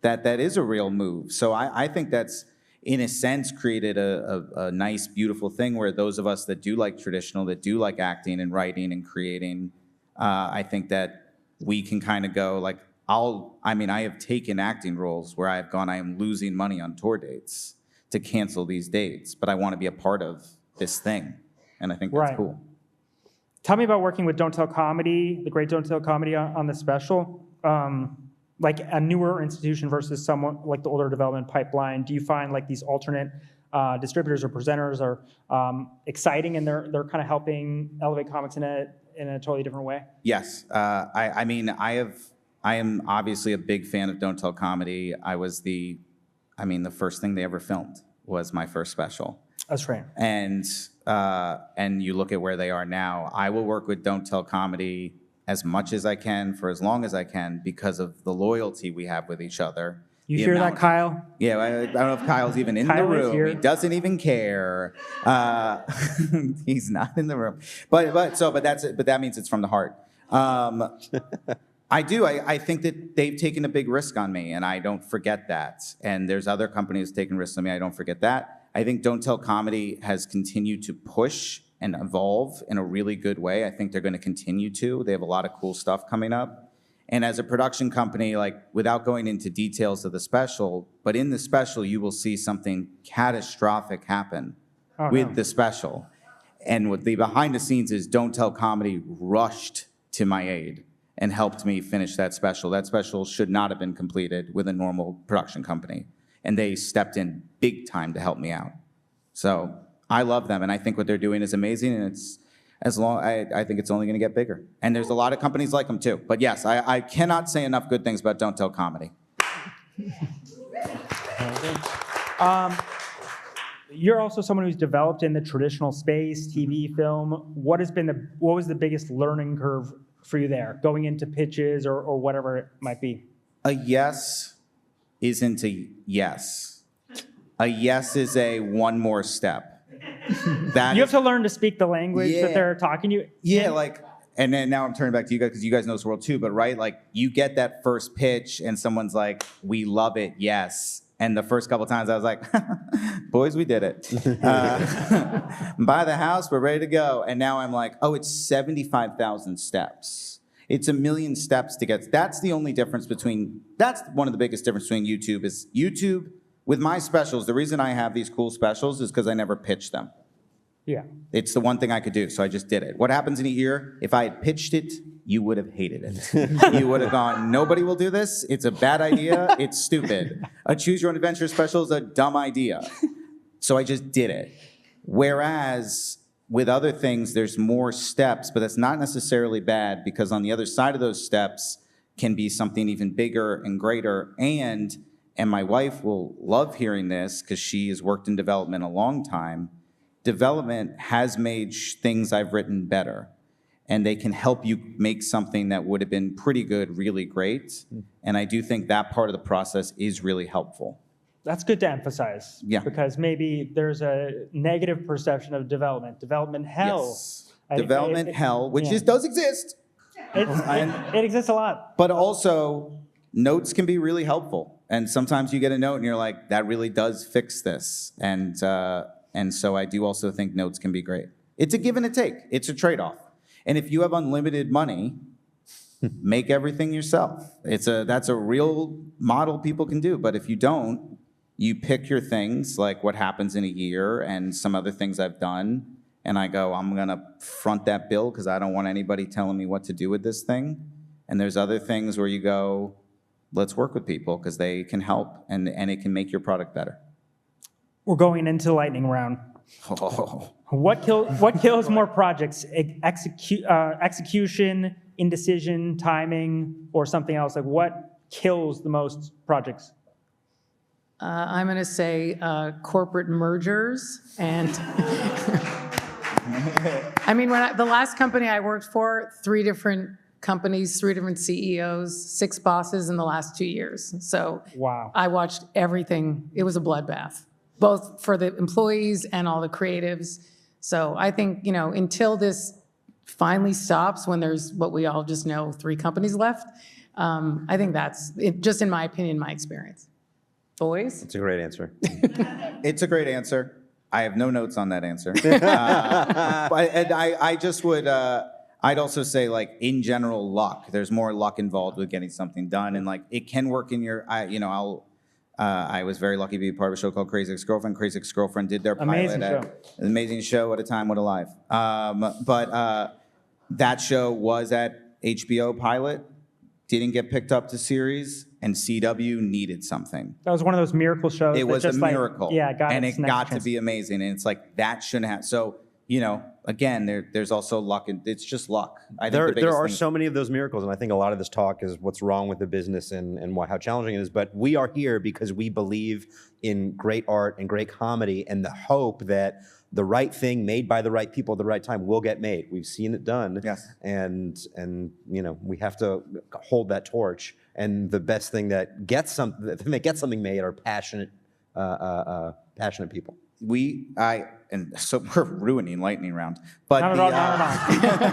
that is a real move. So I think that's, in a sense, created a nice, beautiful thing where those of us that do like traditional, that do like acting and writing and creating, I think that we can kind of go like, I have taken acting roles where I've gone, I am losing money on tour dates to cancel these dates, but I want to be a part of this thing. And I think that's cool. Tell me about working with Don't Tell Comedy, the great Don't Tell Comedy on the special. Like a newer institution versus someone like the older development pipeline. Do you find like these alternate distributors or presenters are exciting and they're kind of helping elevate comics in a totally different way? Yes. I am obviously a big fan of Don't Tell Comedy. The first thing they ever filmed was my first special. That's right. And you look at where they are now. I will work with Don't Tell Comedy as much as I can for as long as I can because of the loyalty we have with each other. You hear that, Kyle? Yeah, I don't know if Kyle's even in the room. He doesn't even care. He's not in the room. But that's it. But that means it's from the heart. I do. I think that they've taken a big risk on me, and I don't forget that. And there's other companies taking risks on me. I don't forget that. I think Don't Tell Comedy has continued to push and evolve in a really good way. I think they're going to continue to. They have a lot of cool stuff coming up. And as a production company, like without going into details of the special, but in the special, you will see something catastrophic happen with the special. And what the behind the scenes is Don't Tell Comedy rushed to my aid and helped me finish that special. That special should not have been completed with a normal production company. And they stepped in big time to help me out. So I love them, and I think what they're doing is amazing, and I think it's only going to get bigger. And there's a lot of companies like them too. But yes, I cannot say enough good things about Don't Tell Comedy. You're also someone who's developed in the traditional space, TV, film. What was the biggest learning curve for you there, going into pitches or whatever it might be? A yes isn't a yes. A yes is a one more step. You have to learn to speak the language that they're talking to you. Yeah, like, and then now I'm turning back to you guys because you guys know this world too, but right, like you get that first pitch and someone's like, we love it, yes. And the first couple times I was like, boys, we did it. Buy the house, we're ready to go. And now I'm like, oh, it's 75,000 steps. It's 1 million steps to get. That's one of the biggest differences between YouTube is YouTube. With my specials, the reason I have these cool specials is because I never pitched them. Yeah. It's the one thing I could do, so I just did it. What happens in a year? If I had pitched it, you would have hated it. You would have gone, nobody will do this. It's a bad idea. It's stupid. A Choose Your Own Adventure special is a dumb idea. So I just did it. Whereas with other things, there's more steps, but that's not necessarily bad because on the other side of those steps can be something even bigger and greater. And my wife will love hearing this because she has worked in development a long time. Development has made things I've written better. and they can help you make something that would have been pretty good really great. And I do think that part of the process is really helpful. That's good to emphasize. Yeah. Because maybe there's a negative perception of development hell. Yes. Development hell, which yeah. does exist. It exists a lot. But also, notes can be really helpful. And sometimes you get a note and you're like, that really does fix this. And so I do also think notes can be great. It's a give and a take. It's a trade-off. And if you have unlimited money, make everything yourself. That's a real model people can do. But if you don't, you pick your things, like what happens in a year and some other things I've done, and I go, I'm gonna front that bill because I don't want anybody telling me what to do with this thing. And there's other things where you go, let's work with people because they can help and it can make your product better. We're going into the lightning round. Oh. What kills more projects? Execution, indecision, timing, or something else? Like what kills the most projects? I'm going to say corporate mergers and I mean, the last company I worked for, 3 different companies, 3 different CEOs, 6 bosses in the last 2 years. So Wow. I watched everything. It was a bloodbath, both for the employees and all the creatives. So I think, until this finally stops, when there's what we all just know, 3 companies left, I think that's it, just in my opinion, my experience. Boys? It's a great answer. It's a great answer. I have no notes on that answer. And I just would, I'd also say, like, in general, luck. There's more luck involved with getting something done. And, like, it can work in your, I was very lucky to be part of a show called Crazy Ex-Girlfriend. Crazy Ex-Girlfriend did their Amazing pilot. show. An amazing show. What a time, what a life. But that show was at HBO pilot, didn't get picked up to series, and CW needed something. That was one of those miracle shows. It was a just miracle. And it got to be amazing. And it's like, that shouldn't have. So, again, there's also luck. And it's just luck. I think There are so many of those miracles, and I think a lot of this talk is what's wrong with the business and how challenging it is. But we are here because we believe in great art and great comedy and the hope that the right thing made by the right people at the right time will get made. We've seen it done. Yes. And we have to hold that torch. And the best thing that gets something made are passionate people. And so we're ruining lightning round. But Not at all.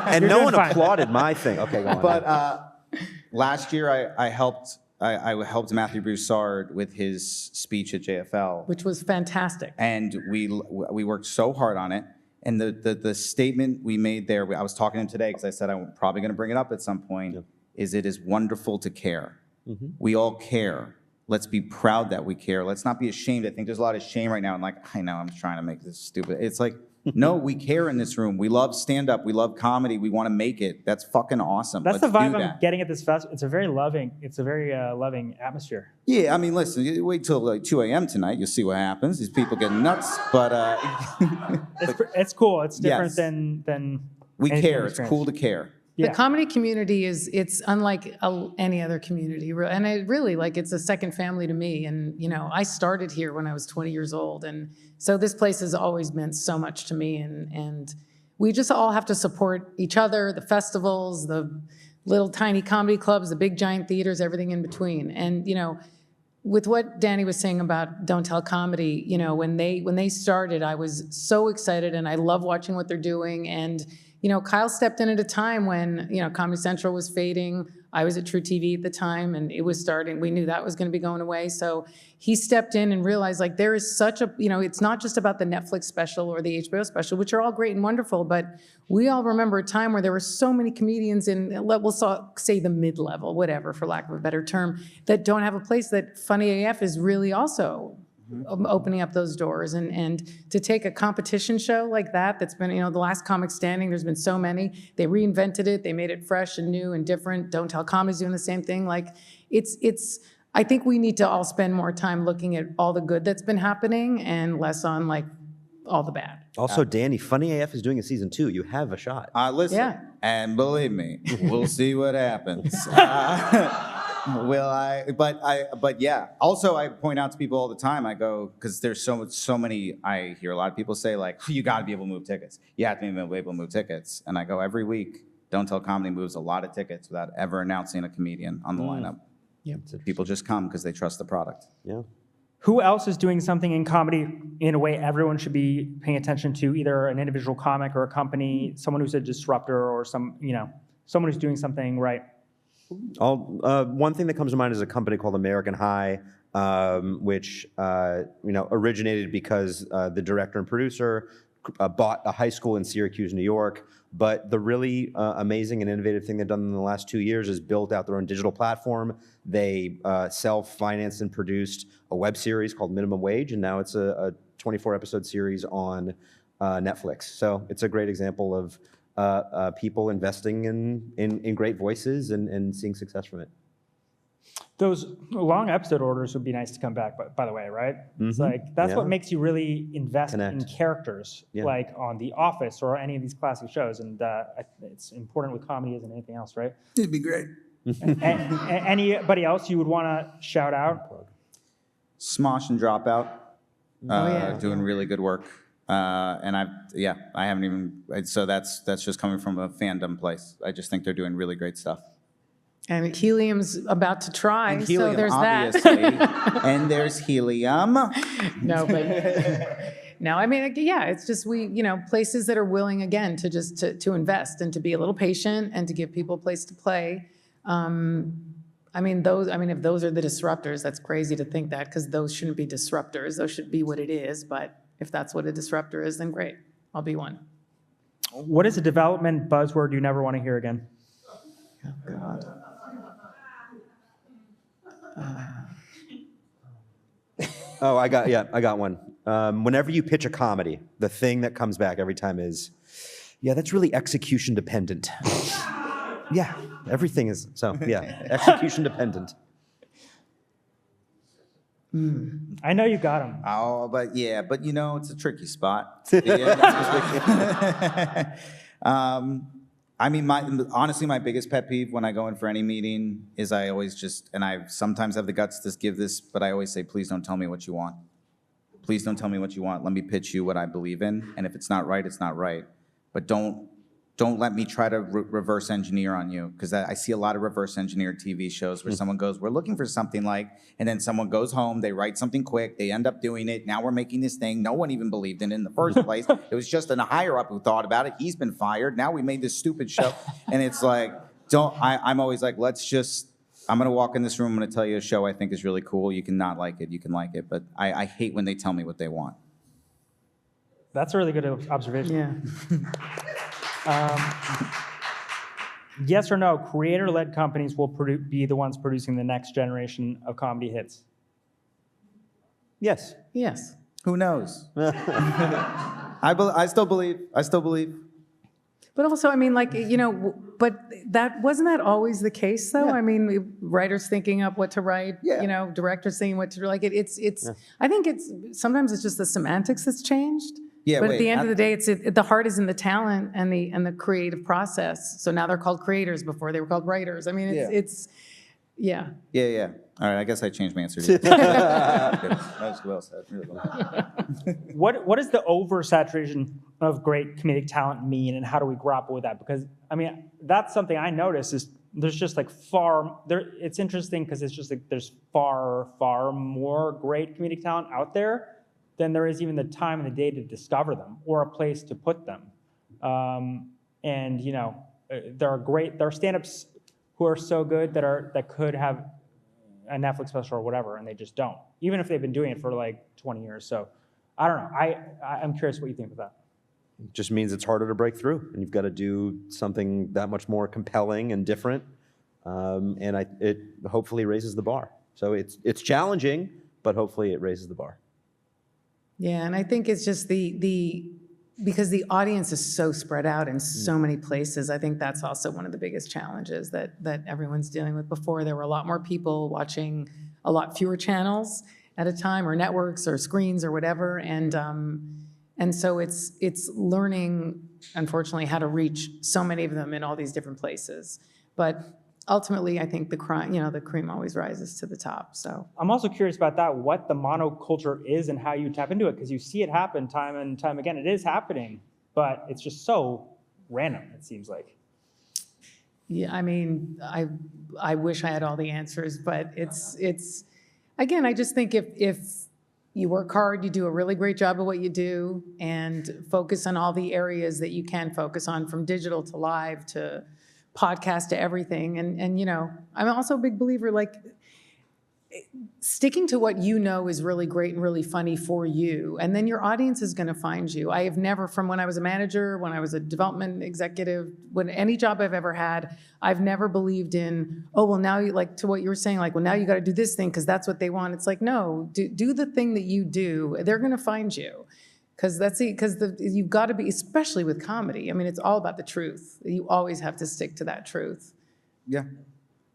And You're no doing one fine. applauded my thing. Okay, go on. But last year I helped Matthew Broussard with his speech at JFL, Which was fantastic. and we worked so hard on it. And the statement we made there, I was talking to him today because I said I'm probably going to bring it up at some point. Is it is wonderful to care. Mm-hmm. We all care. Let's be proud that we care. Let's not be ashamed. I think there's a lot of shame right now. And like, I know I'm trying to make this stupid. It's like, no, we care in this room. We love stand-up. We love comedy. We want to make it. That's fucking awesome. That's Let's the vibe do I'm that. getting at this festival. It's a very loving atmosphere. Yeah, I mean, listen, you wait till like 2 a.m. tonight. You'll see what happens. These people get nuts. But It's cool. It's different Yes. than we anything care. I've It's experienced. cool to care. Yeah. The comedy community it's unlike any other community. And it really, it's a second family to me. And, I started here when I was 20 years old. And so this place has always meant so much to me. And we just all have to support each other, the festivals, the little tiny comedy clubs, the big giant theaters, everything in between. And, with what Danny was saying about Don't Tell Comedy, when they started, I was so excited and I love watching what they're doing. And Kyle stepped in at a time when, Comedy Central was fading. I was at True TV at the time and it was starting. We knew that was going to be going away. So he stepped in and realized there is such a, it's not just about the Netflix special or the HBO special, which are all great and wonderful, but we all remember a time where there were so many comedians in, we'll say the mid-level, whatever, for lack of a better term, that don't have a place. That Funny AF is really also opening up those doors. And to take a competition show like that's been, the last comic standing, there's been so many. They reinvented it. They made it fresh and new and different. Don't Tell Comedy's doing the same thing. I think we need to all spend more time looking at all the good that's been happening and less on all the bad. Also, Danny, Funny AF is doing a season 2. You have a shot. Listen, Yeah. and believe me, we'll see what happens. But yeah. Also, I point out to people all the time. I go, because there's so many. I hear a lot of people say you got to be able to move tickets. You have to be able to move tickets. And I go every week. Don't Tell Comedy moves a lot of tickets without ever announcing a comedian on the lineup. Yep. People just come because they trust the product. Yeah. Who else is doing something in comedy in a way everyone should be paying attention to, either an individual comic or a company, someone who's a disruptor or someone who's doing something right? One thing that comes to mind is a company called American High, which originated because the director and producer bought a high school in Syracuse, New York. But the really amazing and innovative thing they've done in the last 2 years is built out their own digital platform. They self-financed and produced a web series called Minimum Wage, and now it's a 24-episode series on Netflix. So it's a great example of people investing in great voices and seeing success from it. Those long episode orders would be nice to come back, by the way, right? It's like, that's what makes you really invest in characters, like on The Office or any of these classic shows. And it's important with comedy as in anything else, right? It'd be great. Anybody else you would want to shout out? Smosh and Dropout, doing really good work. And I haven't even, so that's just coming from a fandom place. I just think they're doing really great stuff. And Helium's about to try, And Helium, so there's obviously. that. And there's Helium. No, but no, I mean, yeah, it's just places that are willing again to just to invest and to be a little patient and to give people a place to play. If those are the disruptors, that's crazy to think that, because those shouldn't be disruptors. Those should be what it is. But if that's what a disruptor is, then great, I'll be one. What is a development buzzword you never want to hear again? Oh God. I got one. Whenever you pitch a comedy, the thing that comes back every time is, that's really execution dependent. Yeah, everything is, execution dependent. I know you got them. Oh, but it's a tricky spot. Honestly, my biggest pet peeve when I go in for any meeting is I always and I sometimes have the guts to give this, but I always say, please don't tell me what you want. Please don't tell me what you want. Let me pitch you what I believe in. And if it's not right, it's not right. But don't let me try to reverse engineer on you, because I see a lot of reverse engineered TV shows where someone goes, we're looking for something like, and then someone goes home, they write something quick, they end up doing it. Now we're making this thing. No one even believed in it in the first place. It was just a higher up who thought about it. He's been fired. Now we made this stupid show. And it's like, I'm always like, I'm going to walk in this room, I'm going to tell you a show I think is really cool. You can not like it, you can like it. But I hate when they tell me what they want. That's a really good observation. Yeah. Yes or no, creator-led companies will be the ones producing the next generation of comedy hits? Yes. Yes. Who knows? I still believe. But also, but wasn't that always the case, though? Yeah. Writers thinking up what to write, directors thinking what to, I think sometimes it's just the semantics that's changed. Yeah, but at the end of the day, the heart is in the talent and the creative process. So now they're called creators. Before they were called writers. Yeah. Yeah. All right, I guess I changed my answer to you. That was well said. Really well. What does the oversaturation of great comedic talent mean, and how do we grapple with that? Because, that's something I notice is there's just it's interesting because it's just there's far, far more great comedic talent out there than there is even the time in the day to discover them or a place to put them. There are stand-ups who are so good that could have a Netflix special or whatever, and they just don't, even if they've been doing it for 20 years. So I don't know. I'm curious what you think of that. It just means it's harder to break through, and you've got to do something that much more compelling and different, it hopefully raises the bar. So it's challenging, but hopefully it raises the bar. Yeah, and I think it's just because the audience is so spread out in so many places. I think that's also one of the biggest challenges that everyone's dealing with. Before, there were a lot more people watching a lot fewer channels at a time, or networks, or screens, or whatever, and so it's learning, unfortunately, how to reach so many of them in all these different places. But ultimately, I think the cream always rises to the top. So I'm also curious about that, what the monoculture is and how you tap into it, because you see it happen time and time again. It is happening, but it's just so random, it seems like. Yeah, I mean, I wish I had all the answers, but it's again, I just think if you work hard, you do a really great job of what you do, and focus on all the areas that you can focus on, from digital to live to podcast to everything. And you know, I'm also a big believer, like, sticking to what you know is really great and really funny for you, and then your audience is going to find you. I have never, from when I was a manager, when I was a development executive, when any job I've ever had, I've never believed in, oh, well, now you, like, to what you were saying, like, well, now you got to do this thing because that's what they want. It's like, no, do the thing that you do. They're going to find you, because you've got to be, especially with comedy. I mean, it's all about the truth. You always have to stick to that truth. Yeah.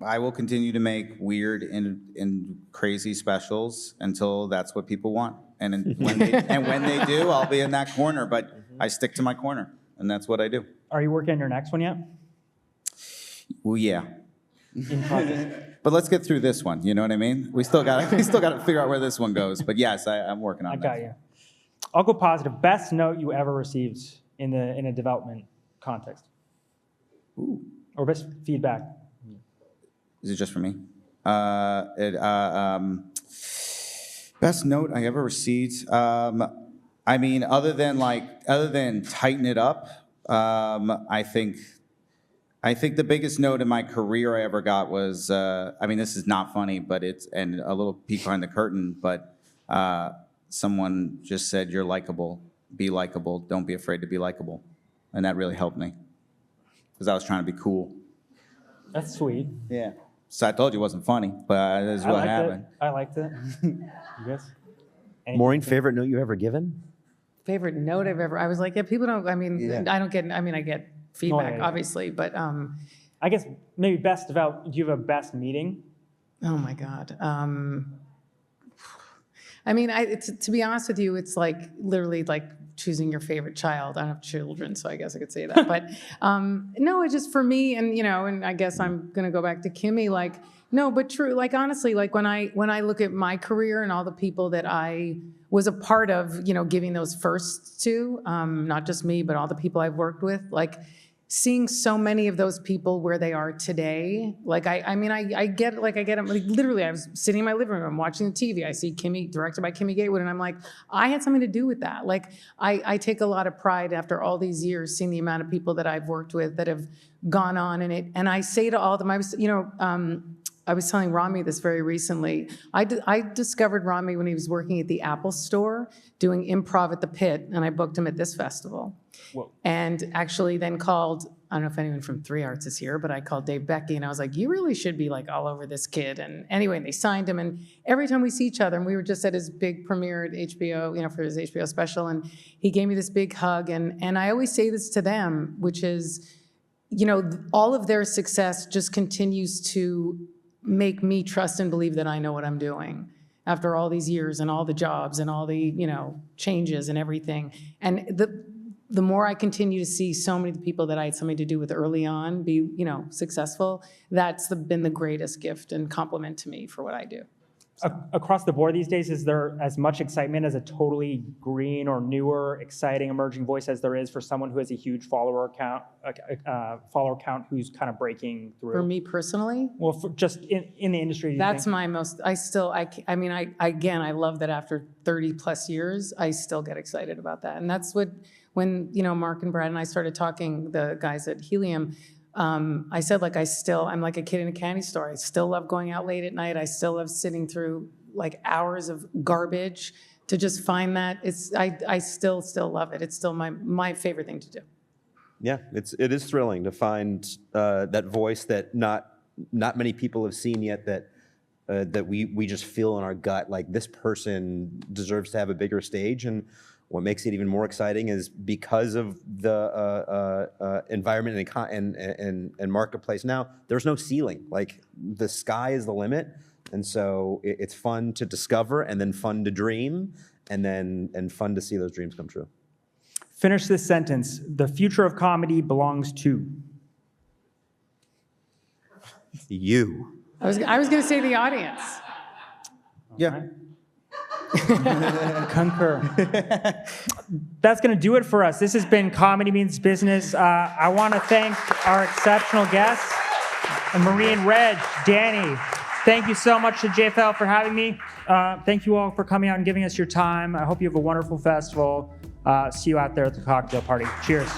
I will continue to make weird and crazy specials until that's what people want. And when they do, I'll be in that corner. But I stick to my corner, and that's what I do. Are you working on your next one yet? Well, yeah. In progress? But let's get through this one. You know what I mean? We still got to figure out where this one goes. But yes, I'm working on I that. got you. I'll go positive. Best note you ever received in a development context? Ooh. Or best feedback? Is it just for me? Best note I ever received. I mean, other than tighten it up, I think the biggest note in my career I ever got was, I mean, this is not funny, but and a little peek behind the curtain, but someone just said, "You're likable. Be likable. Don't be afraid to be likable," and that really helped me because I was trying to be cool. That's sweet. Yeah. So I told you it wasn't funny, but that's what happened. I liked it. You guys? Maureen, favorite note you ever given? Favorite note I've ever, I was like, yeah, people don't, I mean, Yeah. I don't get, I mean, I get feedback, yeah. obviously, but, I guess maybe best develop. Do you have a best meeting? oh my God. I mean, to be honest with you, it's like literally like choosing your favorite child. I don't have children, so I guess I could say that. But no, it's just for me, and you know, and I guess I'm gonna go back to Kimmy. Like, no, but true. Like honestly, like when I look at my career and all the people that I was a part of, you know, giving those firsts to, not just me, but all the people I've worked with, like. Seeing so many of those people where they are today, like I mean, I get it, like I get them. Like literally, I was sitting in my living room, I'm watching the TV. I see Kimmy, directed by Kimmy Gatewood, and I'm like, I had something to do with that. Like I take a lot of pride after all these years, seeing the amount of people that I've worked with that have gone on in it. And I say to all of them, I was telling Rami this very recently. I discovered Rami when he was working at the Apple Store doing improv at the Pit, and I booked him at this festival. Whoa. And actually then called, I don't know if anyone from 3 Arts is here, but I called Dave Becky and I was like, you really should be like all over this kid. And anyway, they signed him, and every time we see each other, and we were just at his big premiere at HBO, you know, for his HBO special, and he gave me this big hug. And I always say this to them, which is, you know, all of their success just continues to make me trust and believe that I know what I'm doing after all these years and all the jobs and all the, you know, changes and everything. And the more I continue to see so many of the people that I had something to do with early on be, you know, successful, that's been the greatest gift and compliment to me for what I do. Across the board these days, is there as much excitement as a totally green or newer, exciting, emerging voice as there is for someone who has a huge follower count who's kind of breaking through? For me personally, Well, just in the industry. that's my most, I love that after 30 plus years, I still get excited about that. And that's when, you know, Mark and Brad and I started talking, the guys at Helium, I said, like, I'm like a kid in a candy store. I still love going out late at night. I still love sitting through like hours of garbage to just find that. I still love it. It's still my favorite thing to do. Yeah, it is thrilling to find that voice that not many people have seen yet, that we just feel in our gut, like this person deserves to have a bigger stage. And what makes it even more exciting is because of the environment and marketplace now, there's no ceiling. Like the sky is the limit. And so it's fun to discover, and then fun to dream, and fun to see those dreams come true. Finish this sentence. The future of comedy belongs to. You. I was going to say the audience. Yeah. Concur. That's going to do it for us. This has been Comedy Means Business. I want to thank our exceptional guests. And Maureen, Reg, Danny, thank you so much to JFL for having me. Thank you all for coming out and giving us your time. I hope you have a wonderful festival. See you out there at the cocktail party. Cheers.